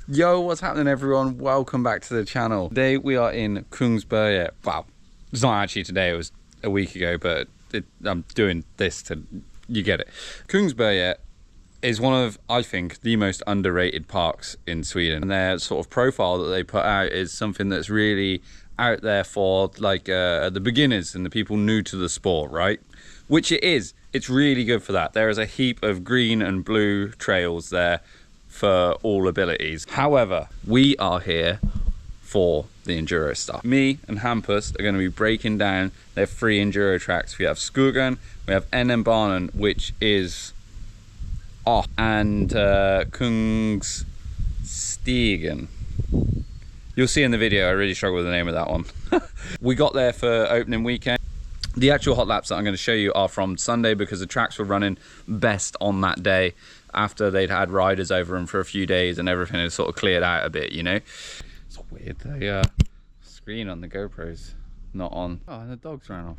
Yo, what's happening everyone? Welcome back to the channel. Today we are in Kungsberget. Well, it's not actually today, it was a week ago, but I'm doing this to, you get it. Kungsberget is one of, I think, the most underrated parks in Sweden. And their sort of profile that they put out is something that's really out there for like the beginners and the people new to the sport, right? Which it is. It's really good for that. There is a heap of green and blue trails there for all abilities. However, we are here for the enduro stuff. Me and Hampus are going to be breaking down their 3 enduro tracks. We have Skuggan, we have Kungber, which is off, and Kungsstigen. You'll see in the video, I really struggle with the name of that one. We got there for opening weekend. The actual hot laps that I'm going to show you are from Sunday because the tracks were running best on that day after they'd had riders over them for a few days and everything had sort of cleared out a bit, you know. It's weird, the screen on the GoPro's not on. Oh, and the dogs ran off.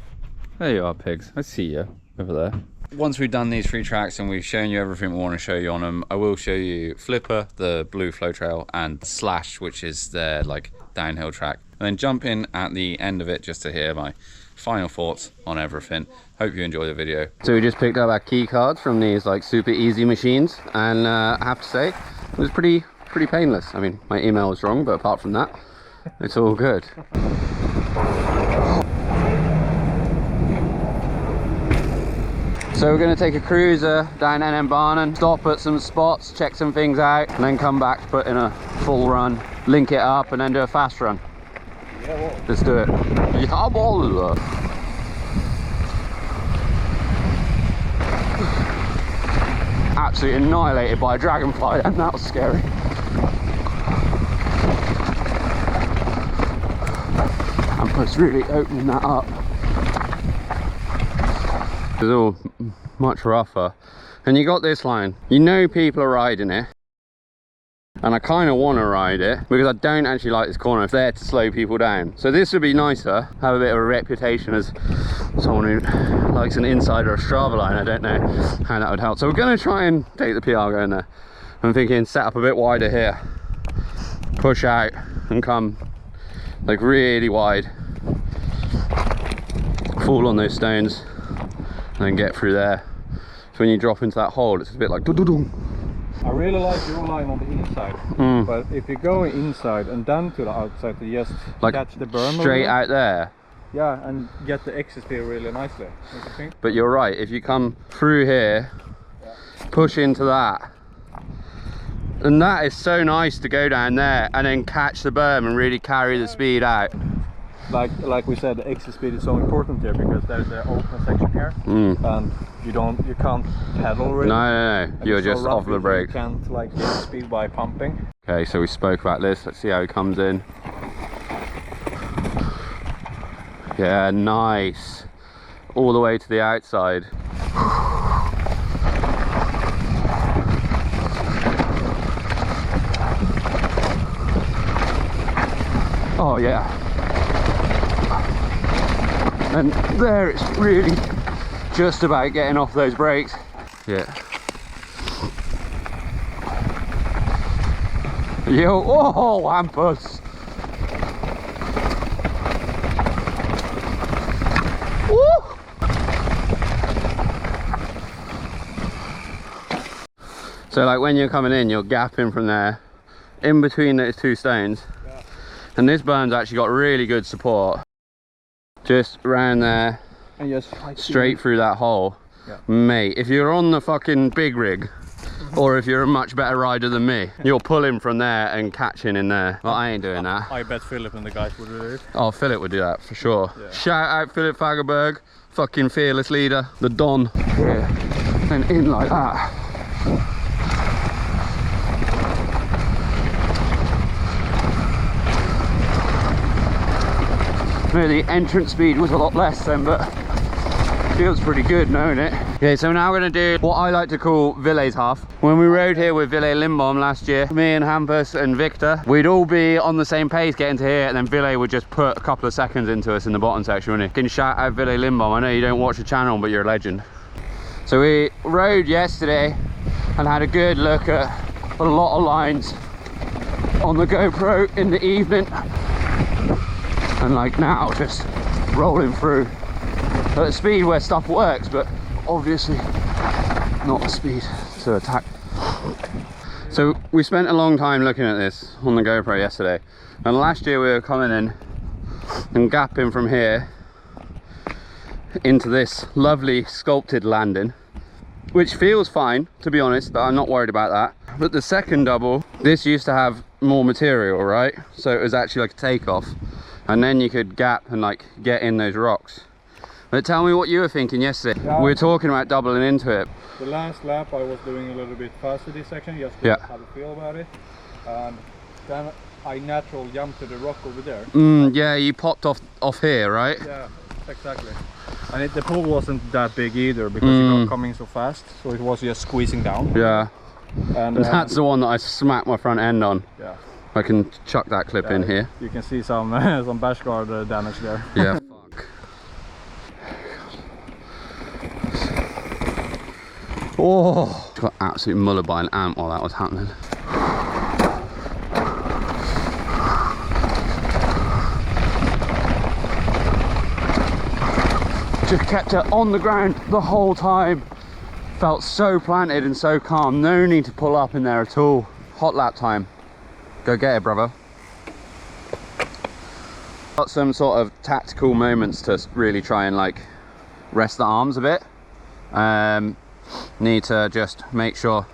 There you are, pigs. I see you over there. Once we've done these 3 tracks and we've shown you everything we want to show you on them, I will show you Flipper, the blue flow trail, and Slash, which is their like downhill track, and then jump in at the end of it just to hear my final thoughts on everything. Hope you enjoy the video. So we just picked up our key cards from these like super easy machines, and I have to say it was pretty painless. I mean, my email was wrong, but apart from that, it's all good. So we're going to take a cruiser down Kungsberget, stop at some spots, check some things out, and then come back, put in a full run, link it up, and then do a fast run. Let's do it. Jawohl! Absolutely annihilated by a dragonfly, and that was scary. Hampus really opening that up. It's all much rougher, and you got this line. You know people are riding it, and I kind of want to ride it because I don't actually like this corner. It's there to slow people down. So this would be nicer, have a bit of a reputation as someone who likes an insider of Strava line. I don't know how that would help. So we're going to try and take the PR going there. I'm thinking set up a bit wider here, push out and come like really wide, fall on those stones, and then get through there. So when you drop into that hole, it's a bit like doo-doo-doo. I really like your line on the inside, but if you go inside and then to the outside to just like catch the berm straight out there, yeah, and get the exit speed really nicely, don't you think? But you're right, if you come through here, push into that, and that is so nice to go down there and then catch the berm and really carry the speed out. Like we said, the exit speed is so important here because there's an open section here, and you can't pedal really. No, you're just off the brake. You can't like hit the speed by pumping. Okay, so we spoke about this. Let's see how he comes in. Yeah, nice. All the way to the outside. Oh yeah. And there it's really just about getting off those brakes. Yeah. Yo, oh, Hampus. Woo! So like when you're coming in, you're gapping from there, in between those 2 stones. Yeah. And this berm's actually got really good support. Just around there, and just straight through that hole. Yeah. Mate, if you're on the fucking big rig, or if you're a much better rider than me, you're pulling from there and catching in there. Well, I ain't doing that. I bet Philip and the guys would do it. Oh, Philip would do that for sure. Yeah. Shout out Philip Fagerberg, fucking fearless leader, the Don. Yeah, and in like that. Maybe the entrance speed was a lot less then, but feels pretty good knowing it. Okay, so now we're going to do what I like to call Ville's half. When we rode here with Ville Lindbom last year, me and Hampus and Victor, we'd all be on the same pace getting to here, and then Ville would just put a couple of seconds into us in the bottom section, wouldn't he? Can shout out Ville Lindbom. I know you don't watch the channel, but you're a legend. So we rode yesterday and had a good look at a lot of lines on the GoPro in the evening, and like now just rolling through at a speed where stuff works, but obviously not the speed to attack. So we spent a long time looking at this on the GoPro yesterday, and last year we were coming in and gapping from here into this lovely sculpted landing, which feels fine, to be honest. I'm not worried about that. But the second double, this used to have more material, right? So it was actually like a takeoff, and then you could gap and like get in those rocks. But tell me what you were thinking yesterday. Yeah. We were talking about doubling into it. The last lap I was doing a little bit faster this section, just to have a feel about it. And then I naturally jumped to the rock over there. Yeah, you popped off here, right? Yeah, exactly. And the pull wasn't that big either, because it got coming so fast, so it was just squeezing down. Yeah. And that's the one that I smacked my front end on. Yeah. I can chuck that clip in here. You can see some bash guard damage there. Yeah. Fuck. Oh, got absolute mullered by an ant while that was happening. Just kept it on the ground the whole time. Felt so planted and so calm. No need to pull up in there at all. Hot lap time. Go get it, brother. Got some sort of tactical moments to really try and like rest the arms a bit. Need to just make sure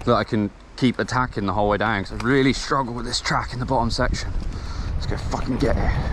that I can keep attacking the whole way down, because I really struggle with this track in the bottom section. Let's go fucking get it.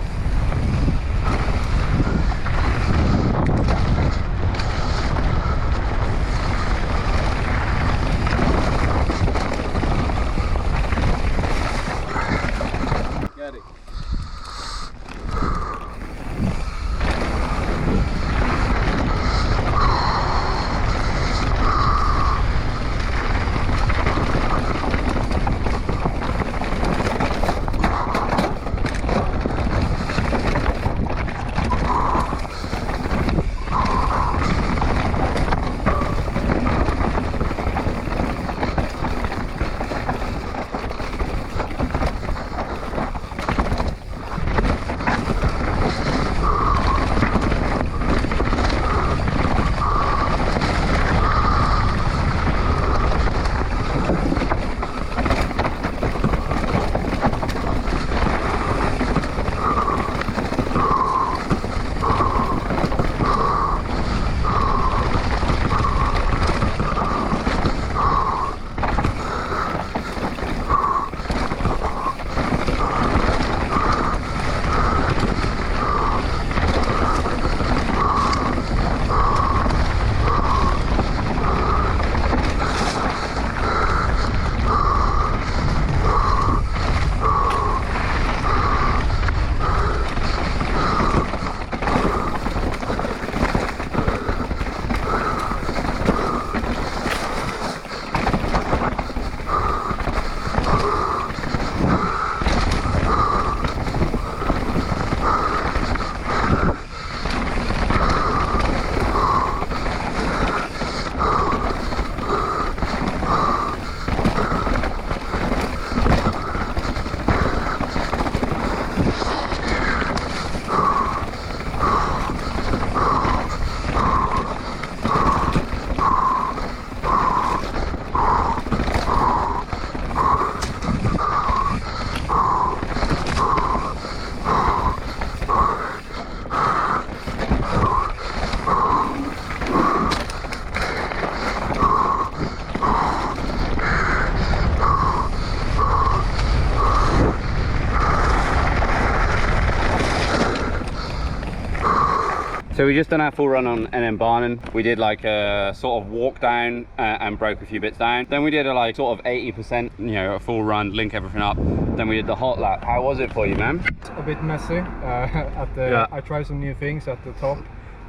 So we just done our full run on NM Barnen. We did like a sort of walk down and broke a few bits down. Then we did a like sort of 80%, you know, a full run, link everything up. Then we did the hot lap. How was it for you, man? A bit messy. I tried some new things at the top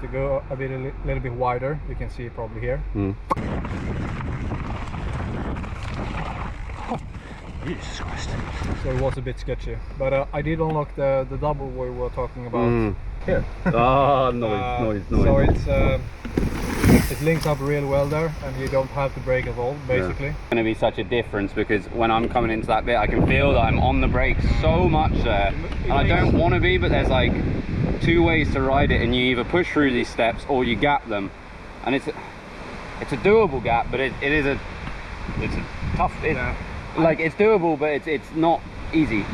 to go a little bit wider. You can see it probably here. Jesus Christ. So it was a bit sketchy, but I did unlock the double we were talking about here. Oh, noise. So it's it links up real well there, and you don't have to brake at all, basically. It's going to be such a difference because when I'm coming into that bit, I can feel that I'm on the brakes so much there, and I don't want to be, but there's like 2 ways to ride it, and you either push through these steps or you gap them, and it's a doable gap, but it's a tough. Like it's doable, but it's not easy.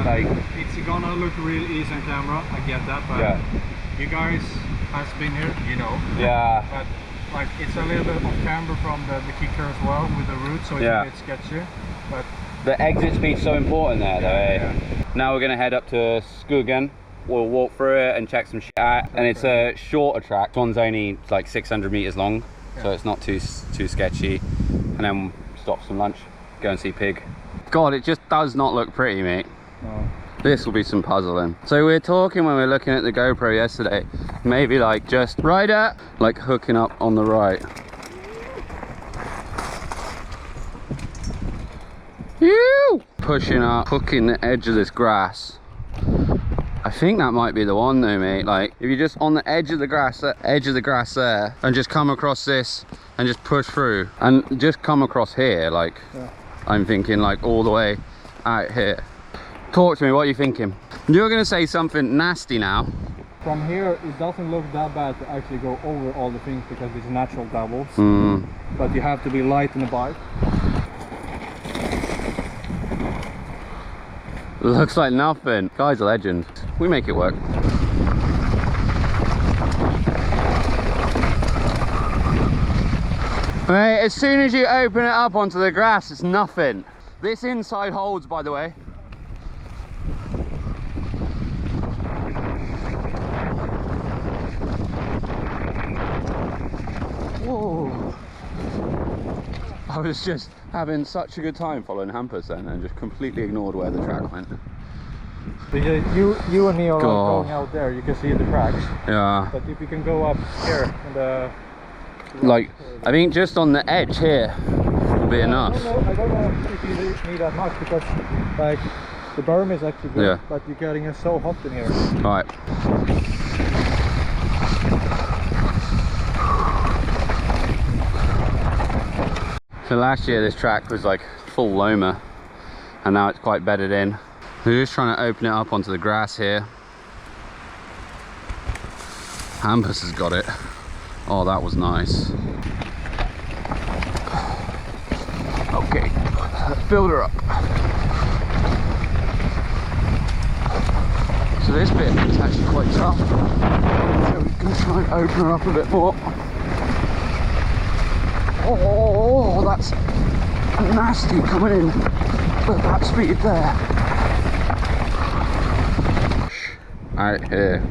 Like it's gonna look real easy on camera. I get that, but you guys has been here, you know. Yeah. But like it's a little bit of camber from the kicker as well with the route, so it's a bit sketchy. But the exit speed's so important there, though. Eh? Now we're gonna head up to Skuggan. We'll walk through it and check some shit out, and it's a shorter track. This one's only like 600 meters long, so it's not too sketchy. And then stop some lunch, go and see Pig. God, it just does not look pretty, mate. no. This will be some puzzling. So we were talking when we were looking at the GoPro yesterday, maybe like just rider, like hooking up on the right. Ew! Pushing up, hooking the edge of this grass. I think that might be the one though, mate. Like if you're just on the edge of the grass there, and just come across this and just push through and just come across here, like I'm thinking like all the way out here. Talk to me, what are you thinking? You're gonna say something nasty now. From here, it doesn't look that bad to actually go over all the things because it's natural doubles. But you have to be light in the bike. Looks like nothing. Guy's a legend. We make it work. Right, as soon as you open it up onto the grass, it's nothing. This inside holds, by the way. Whoa. I was just having such a good time following Hampus then and just completely ignored where the track went. You and me are like going out there, you can see the tracks. Yeah. But if you can go up here and like, I think just on the edge here will be enough. I don't know if you need that much because like the berm is actually good, but you're getting it so hot in here. Right. So last year this track was like full Loma and now it's quite bedded in. We're just trying to open it up onto the grass here. Hampus has got it. Oh, that was nice. Okay, build her up. So this bit is actually quite tough. So we can try and open her up a bit more. Oh, that's nasty coming in at that speed there. Out here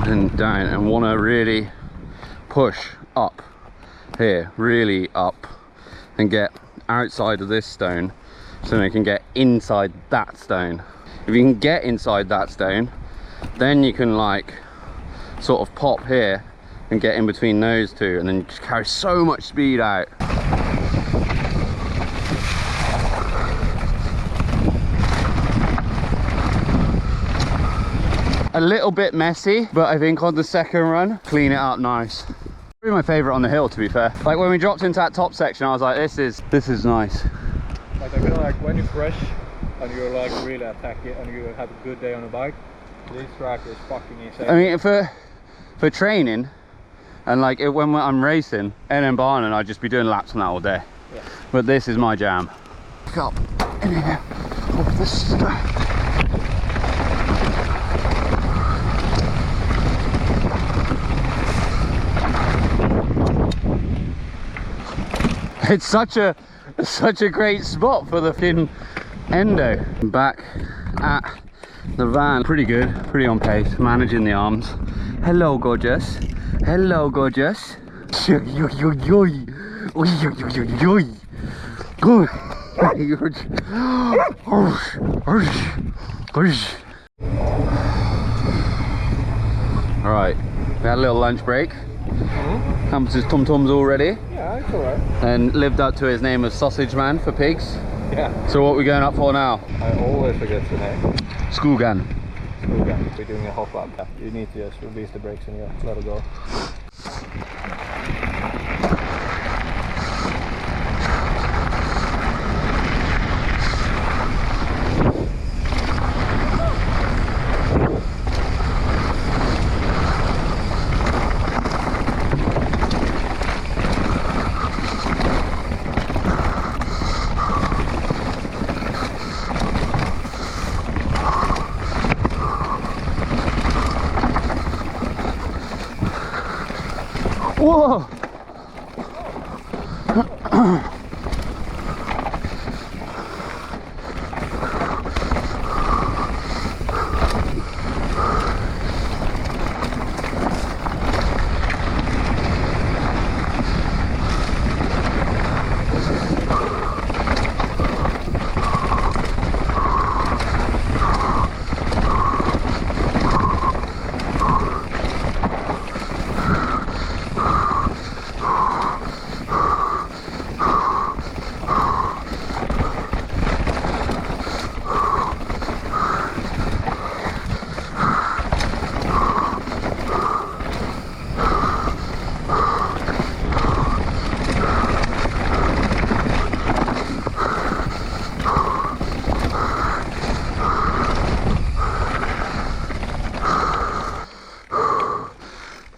and down, and want to really push up here, really up, and get outside of this stone so we can get inside that stone. If you can get inside that stone, then you can like sort of pop here and get in between those two, and then just carry so much speed out. A little bit messy, but I think on the second run, clean it up nice. Probably my favorite on the hill, to be fair. Like when we dropped into that top section, I was like, this is nice. Like I feel like when you're fresh and you're like really attacky and you have a good day on the bike, this track is fucking insane. I mean, for training, and like when I'm racing in Barn, I'd just be doing laps on that all day. Yeah. But this is my jam. Look up in here, off this stuff. It's such a great spot for the Finn Endo. Back at the van, pretty good, pretty on pace, managing the arms. Hello, gorgeous. Hello, gorgeous. All right, we had a little lunch break. Hampus' tum-tums all ready. Yeah, it's alright. And lived up to his name of Sausage Man for pigs. Yeah. So what are we going up for now? I always forget the name. Skuggan. Skuggan. We're doing a hop lap. Yeah, you need to just release the brakes and let it go.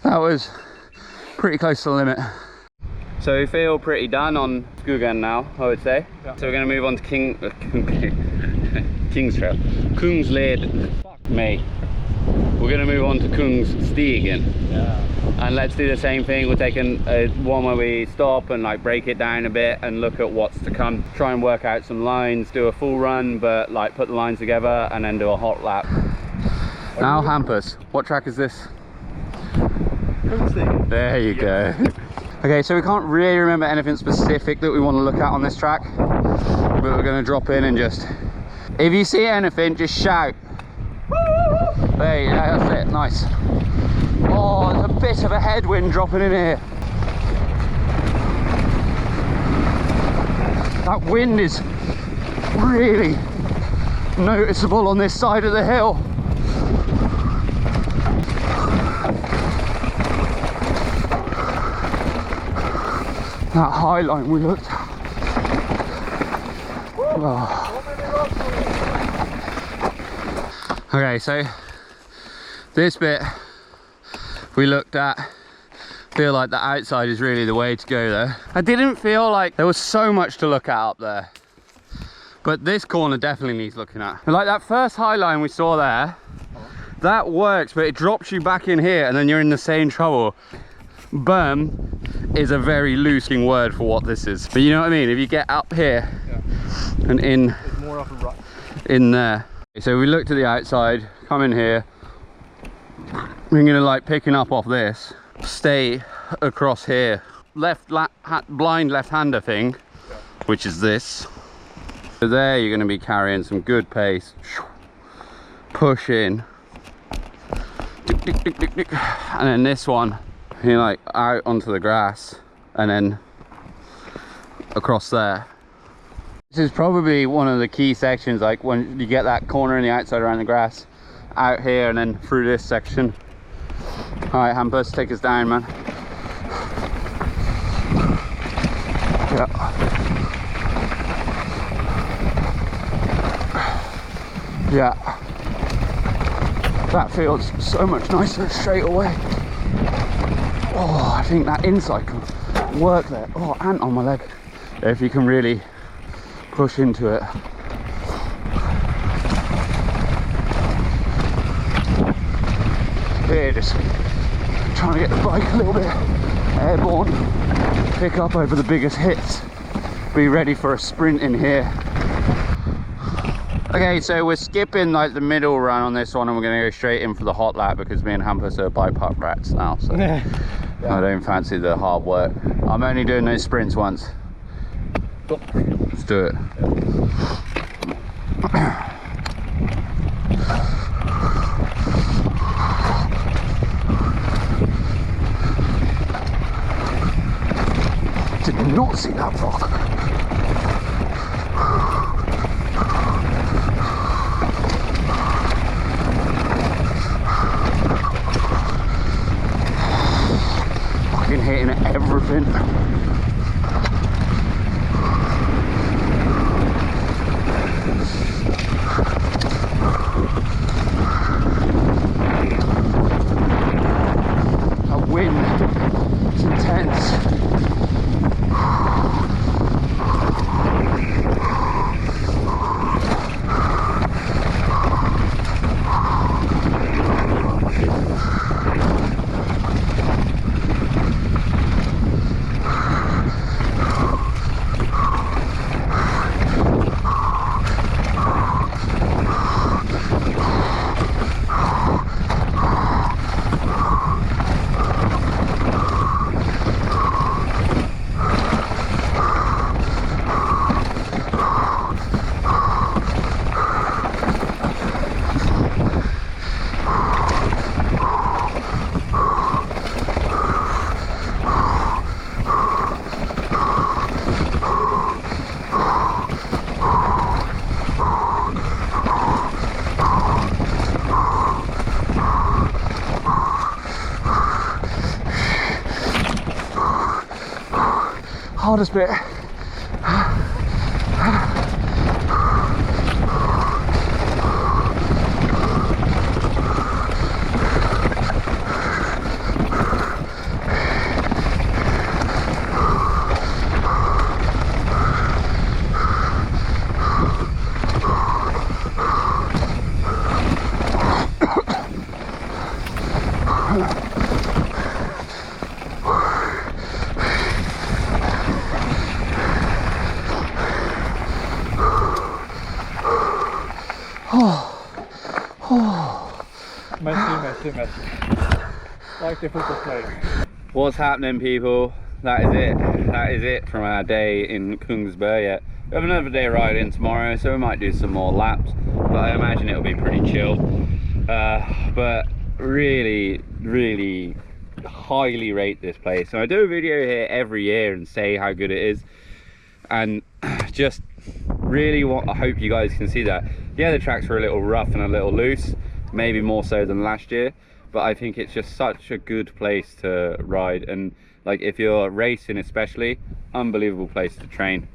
That was pretty close to the limit. So we feel pretty done on Skuggan now, I would say. Yeah. So we're going to move on to King's Trail. Kungsleden. May. We're going to move on to Kungsstigen. Yeah. And let's do the same thing. We're taking one where we stop and like break it down a bit and look at what's to come. Try and work out some lines, do a full run, but like put the lines together and then do a hot lap. Now Hampus, what track is this? There you go. Okay, so we can't really remember anything specific that we want to look at on this track, but we're going to drop in and just, if you see anything, just shout. There you go, that's it, nice. Oh, there's a bit of a headwind dropping in here. That wind is really noticeable on this side of the hill. That high line we looked at. Oh. Okay, so this bit we looked at, feel like the outside is really the way to go there. I didn't feel like there was so much to look at up there, but this corner definitely needs looking at. And like that first high line we saw there, that works, but it drops you back in here and then you're in the same trouble. Berm is a very loosing word for what this is, but you know what I mean. If you get up here, yeah, and in, it's more of a rut in there. So we looked at the outside, come in here, we're gonna like picking up off this, stay across here, blind left-hander thing, yeah, which is this. So there you're gonna be carrying some good pace, push in, and then this one, you're like out onto the grass and then across there. This is probably one of the key sections, like when you get that corner in the outside around the grass, out here and then through this section. All right, Hampus, take us down, man. Yeah. Yeah. That feels so much nicer straight away. Oh, I think that inside can work there. Oh, ant on my leg. If you can really push into it. Here, just trying to get the bike a little bit airborne. Pick up over the biggest hits. Be ready for a sprint in here. Okay, so we're skipping like the middle run on this one and we're going to go straight in for the hot lap because me and Hampus are bike park rats now, so yeah. I don't fancy the hard work. I'm only doing those sprints once. Let's do it. Did not see that rock. Fucking hitting everything. That wind is intense. hardest bit. Messy. Like the football player. What's happening, people? That is it. That is it from our day in KUNGSBERGET. We have another day riding tomorrow, so we might do some more laps, but I imagine it'll be pretty chill. But really highly rate this place. So I do a video here every year and say how good it is, and just really I hope you guys can see that. Yeah, the tracks were a little rough and a little loose, maybe more so than last year, but I think it's just such a good place to ride, and like if you're racing especially, unbelievable place to train.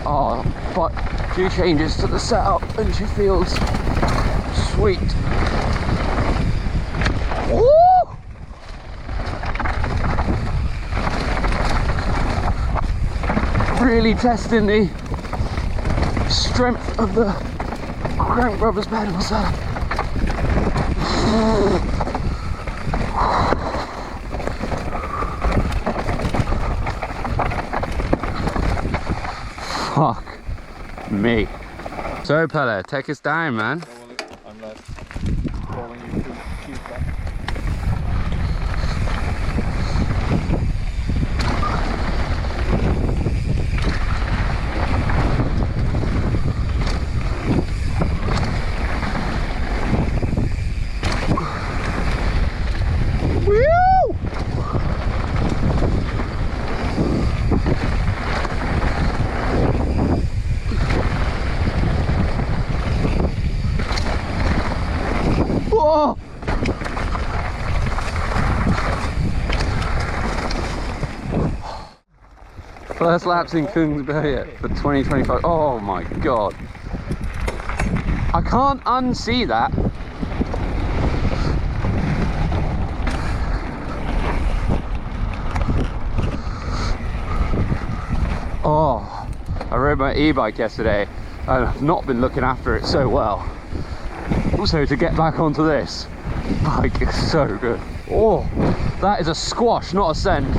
Oh, but a few changes to the setup and she feels sweet. Woo! Really testing the strength of the crank rubber's pedals there. Fuck me. So Pelle, take us down, man. I'm not calling you to keep that. First laps in Kungsberget for 2025. Oh my god. I can't unsee that. Oh, I rode my e-bike yesterday and I've not been looking after it so well. Also, to get back onto this bike is so good. Oh, that is a squash, not a send.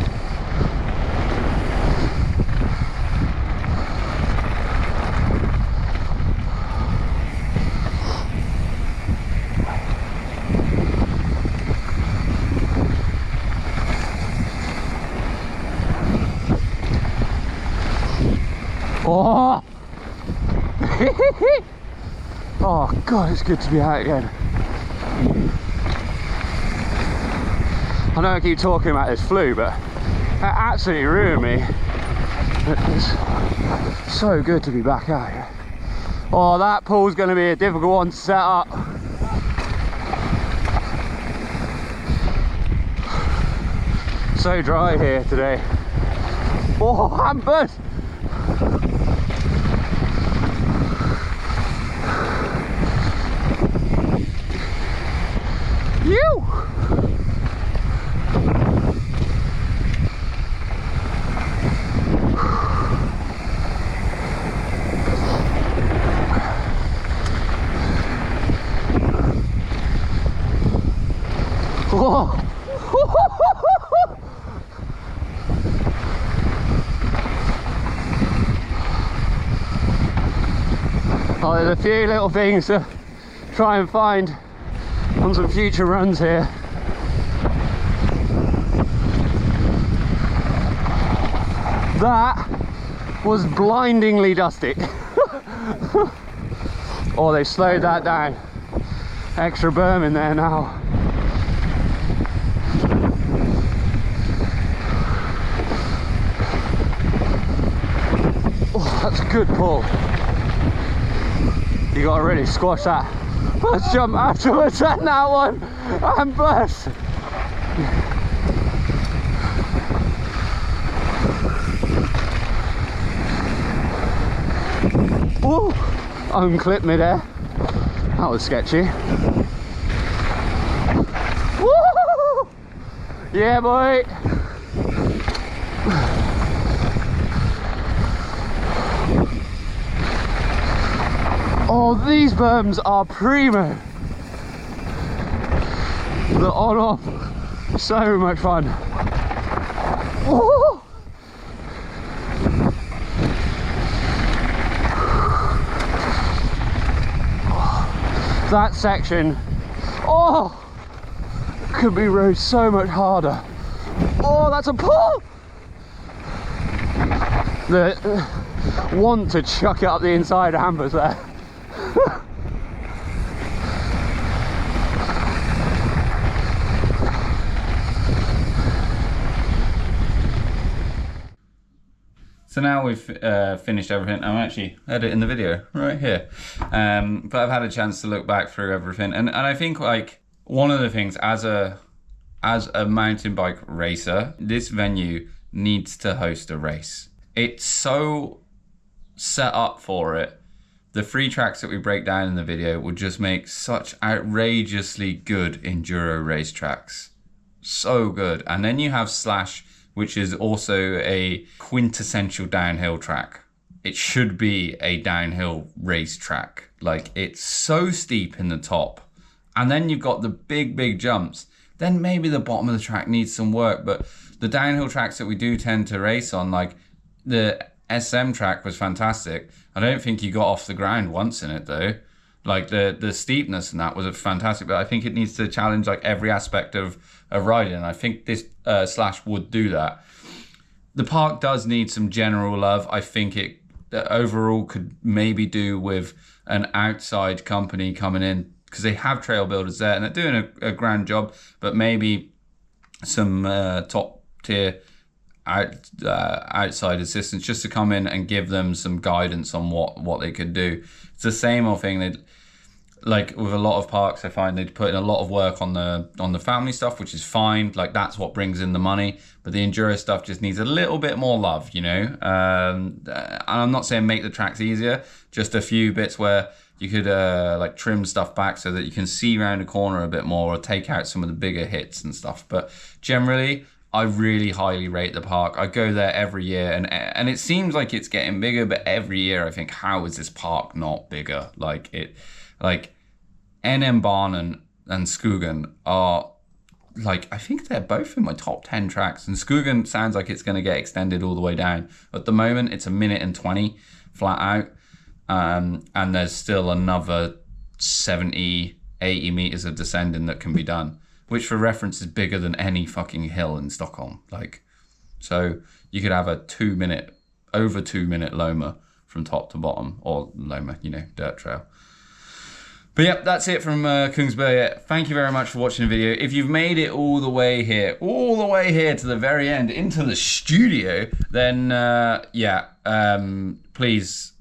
Oh! Oh god, it's good to be out again. I know I keep talking about this flu, but that absolutely ruined me. It's so good to be back out here. Oh, that pool's going to be a difficult one to set up. So dry here today. Oh, Hampus! You! Oh. Oh, there's a few little things to try and find on some future runs here. That was blindingly dusty. Oh, they slowed that down. Extra berm in there now. Oh, that's a good pull. You gotta really squash that first jump afterwards and that one, and burst. Ooh, unclipped me there. That was sketchy. Woo! Yeah, boy. Oh, these berms are primo. The on-off, so much fun. Woo! That section, oh, could be rode so much harder. Oh, that's a pull! The want to chuck it up the inside of Hampus there. So now we've finished everything. I'm actually editing the video right here. But I've had a chance to look back through everything. And I think like one of the things as a mountain bike racer, this venue needs to host a race. It's so set up for it. The 3 tracks that we break down in the video will just make such outrageously good enduro race tracks. So good. And then you have Slash, which is also a quintessential downhill track. It should be a downhill race track. Like, it's so steep in the top. And then you've got the big jumps. Then maybe the bottom of the track needs some work, but the downhill tracks that we do tend to race on, like the SM track was fantastic. I don't think you got off the ground once in it though. Like the steepness and that was fantastic, but I think it needs to challenge like every aspect of riding. And I think this Slash would do that. The park does need some general love. I think it overall could maybe do with an outside company coming in, because they have trail builders there and they're doing a grand job, but maybe some top tier outside assistants just to come in and give them some guidance on what they could do. It's the same old thing. They, like with a lot of parks, I find they put in a lot of work on the family stuff, which is fine. Like that's what brings in the money. But the enduro stuff just needs a little bit more love, you know. And I'm not saying make the tracks easier, just a few bits where you could like trim stuff back so that you can see around the corner a bit more, or take out some of the bigger hits and stuff. But generally, I really highly rate the park. I go there every year, and it seems like it's getting bigger, but every year I think, how is this park not bigger? Like NM Barn and Skuggan are like, I think they're both in my top 10 tracks, and Skuggan sounds like it's going to get extended all the way down. At the moment, it's 1:20 flat out, and there's still another 70, 80 meters of descending that can be done, which for reference is bigger than any fucking hill in Stockholm. Like, so you could have a over 2 minute Loma from top to bottom, or Loma, you know, dirt trail. But yep, that's it from KUNGSBERGET. Thank you very much for watching the video. If you've made it all the way here to the very end, into the studio, then please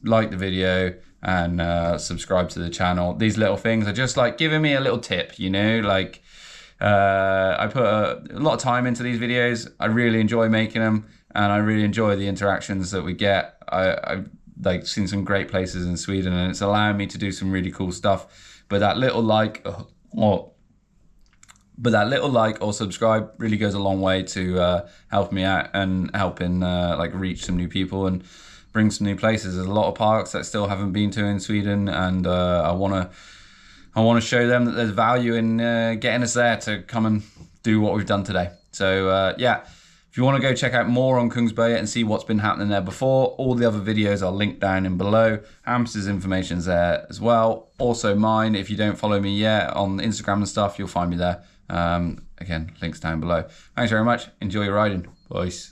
like the video and subscribe to the channel. These little things are just like giving me a little tip, you know, like I put a lot of time into these videos. I really enjoy making them, and I really enjoy the interactions that we get. I've like seen some great places in Sweden, and it's allowing me to do some really cool stuff. But that little like or subscribe really goes a long way to help me out and helping like reach some new people and bring some new places. There's a lot of parks that I still haven't been to in Sweden, and I want to show them that there's value in getting us there to come and do what we've done today. So yeah, if you want to go check out more on KUNGSBERGET and see what's been happening there before, all the other videos are linked down in below. Hampus's information's there as well. Also mine, if you don't follow me yet on Instagram and stuff, you'll find me there. Again, links down below. Thanks very much. Enjoy your riding. Boys.